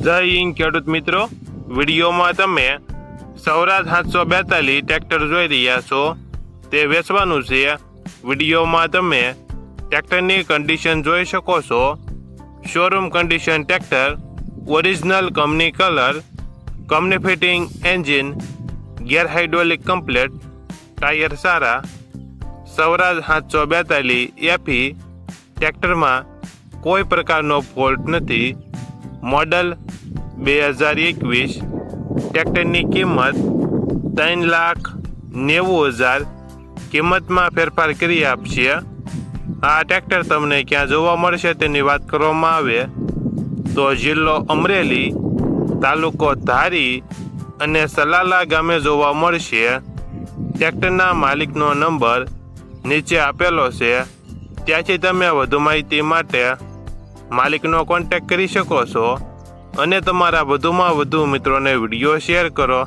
જય હિન્દ ખેડૂત મિત્રો, વિડીયોમાં તમે સ્વરાજ 742 ટ્રેક્ટર જોઈ રહ્યા છો. તે વેચવાનું છે. વિડીયોમાં તમે ટ્રેક્ટરની કન્ડિશન જોઈ શકો છો. Showroom condition tractor, original company colour, company fitting engine, gear hydraulic complete, tyre સારા. સ્વરાજ 742 એફઈ ટ્રેક્ટરમાં કોઈ પ્રકારનો ફોલ્ટ નથી. મોડલ 2021. ટ્રેક્ટરની કિંમત 3,90,000 કિંમતમાં ફેરફાર કરી આપશે. આ ટ્રેક્ટર તમને ક્યાં જોવા મળશે તેની વાત કરવામાં આવે તો જિલ્લો અમરેલી, તાલુકો ધારી અને સલાલા ગામે જોવા મળશે. ટ્રેક્ટરના માલિકનો નંબર નીચે આપેલો છે, ત્યાંથી તમે વધુ માહિતી માટે માલિકનો કોન્ટેક્ટ કરી શકો છો અને તમારા વધુમાં વધુ મિત્રોને વિડીયો શેર કરો.